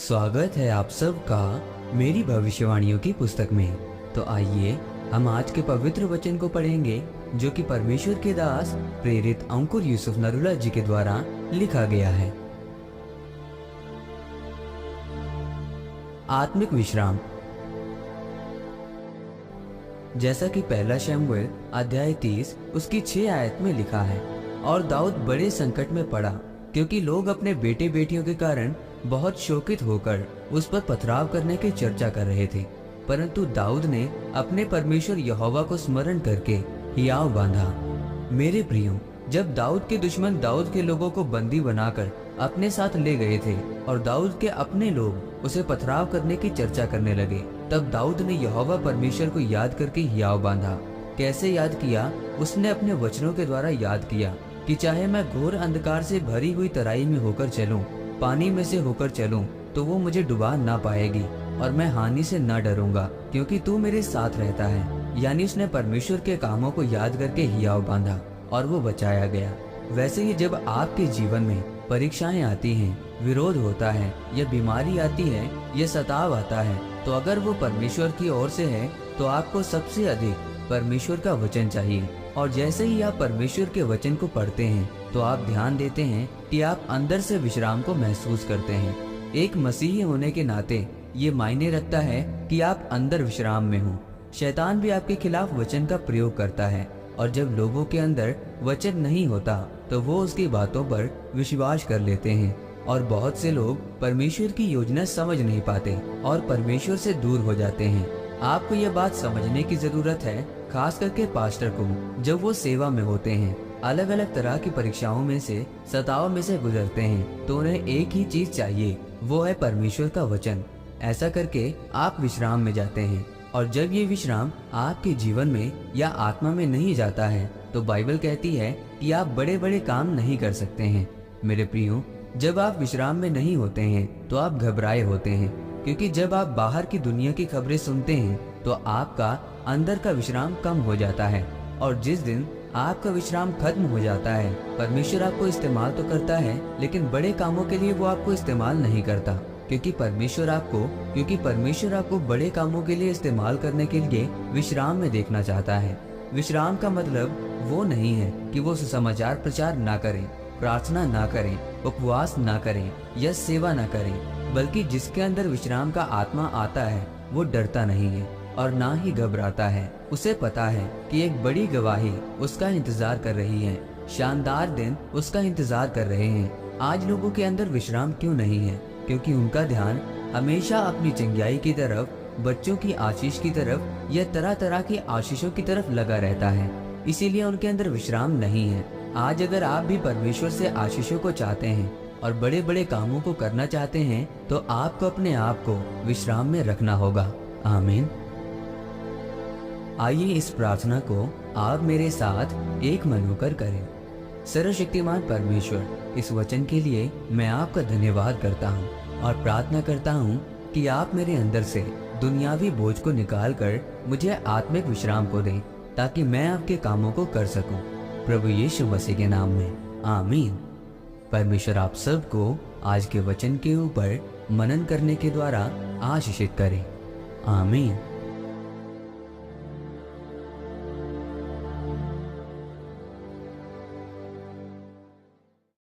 स्वागत है आप सबका मेरी भविष्यवाणियों की पुस्तक में। तो आइए हम आज के पवित्र वचन को पढ़ेंगे जो कि परमेश्वर के दास प्रेरित अंकुर यूसुफ नरूला जी के द्वारा लिखा गया है। आत्मिक विश्राम। जैसा कि पहला शमूएल अध्याय 30 उसकी 6 आयत में लिखा है, और दाऊद बड़े संकट में पड़ा क्योंकि लोग अपने बेटे बेटियों के कारण बहुत शोकित होकर उस पर पथराव करने की चर्चा कर रहे थे। परंतु दाऊद ने अपने परमेश्वर यहोवा को स्मरण करके हियाव बांधा। मेरे प्रियो, जब दाऊद के दुश्मन दाऊद के लोगों को बंदी बनाकर अपने साथ ले गए थे और दाऊद के अपने लोग उसे पथराव करने की चर्चा करने लगे, तब दाऊद ने यहोवा परमेश्वर को याद करके हियाव बांधा। कैसे याद किया? उसने अपने वचनों के द्वारा याद किया कि चाहे मैं घोर अंधकार से भरी हुई तराई में होकर चलूं, पानी में से होकर चलूं, तो वो मुझे डुबा ना पाएगी, और मैं हानि से न डरूंगा क्योंकि तू मेरे साथ रहता है। यानी उसने परमेश्वर के कामों को याद करके हियाव बांधा और वो बचाया गया। वैसे ही जब आपके जीवन में परीक्षाएं आती हैं, विरोध होता है, या बीमारी आती है, या सताव आता है, तो अगर वो परमेश्वर की ओर से है तो आपको सबसे अधिक परमेश्वर का वचन चाहिए। और जैसे ही आप परमेश्वर के वचन को पढ़ते हैं तो आप ध्यान देते हैं कि आप अंदर से विश्राम को महसूस करते हैं। एक मसीही होने के नाते ये मायने रखता है कि आप अंदर विश्राम में हो। शैतान भी आपके खिलाफ वचन का प्रयोग करता है, और जब लोगों के अंदर वचन नहीं होता तो वो उसकी बातों पर विश्वास कर लेते हैं, और बहुत से लोग परमेश्वर की योजना समझ नहीं पाते और परमेश्वर से दूर हो जाते हैं। आपको यह बात समझने की जरूरत है, खास करके पास्टर को, जब वो सेवा में होते हैं, अलग अलग तरह की परीक्षाओं में से, सताव में से गुजरते हैं, तो उन्हें एक ही चीज चाहिए, वो है परमेश्वर का वचन। ऐसा करके आप विश्राम में जाते हैं, और जब ये विश्राम आपके जीवन में या आत्मा में नहीं जाता है तो बाइबल कहती है कि आप बड़े बड़े काम नहीं कर सकते हैं। मेरे प्रियो, जब आप विश्राम में नहीं होते हैं तो आप घबराए होते हैं, क्योंकि जब आप बाहर की दुनिया की खबरें सुनते हैं तो आपका अंदर का विश्राम कम हो जाता है। और जिस दिन आपका विश्राम खत्म हो जाता है, परमेश्वर आपको इस्तेमाल तो करता है, लेकिन बड़े कामों के लिए वो आपको इस्तेमाल नहीं करता, क्योंकि परमेश्वर आपको बड़े कामों के लिए इस्तेमाल करने के लिए विश्राम में देखना चाहता है। विश्राम का मतलब वो नहीं है कि वो सुसमाचार प्रचार ना करें, प्रार्थना ना करें, उपवास ना करें या सेवा ना करें, बल्कि जिसके अंदर विश्राम का आत्मा आता है वो डरता नहीं है और ना ही घबराता है। उसे पता है कि एक बड़ी गवाही उसका इंतजार कर रही है, शानदार दिन उसका इंतजार कर रहे हैं। आज लोगों के अंदर विश्राम क्यों नहीं है? क्योंकि उनका ध्यान हमेशा अपनी चंगाई की तरफ, बच्चों की आशीष की तरफ या तरह तरह की आशीषों की तरफ लगा रहता है, इसीलिए उनके अंदर विश्राम नहीं है। आज अगर आप भी परमेश्वर से आशीषों को चाहते हैं और बड़े बड़े कामों को करना चाहते हैं तो आपको अपने आप को विश्राम में रखना होगा। आमीन। आइए इस प्रार्थना को आप मेरे साथ एक मन होकर करें। सर्वशक्तिमान परमेश्वर, इस वचन के लिए मैं आपका धन्यवाद करता हूँ और प्रार्थना करता हूँ कि आप मेरे अंदर से दुनियावी बोझ को निकालकर मुझे आत्मिक विश्राम को दें, ताकि मैं आपके कामों को कर सकूं। प्रभु यीशु मसीह के नाम में आमीन। परमेश्वर आप सबको आज के वचन के ऊपर मनन करने के द्वारा आशीषित करे। आमीन।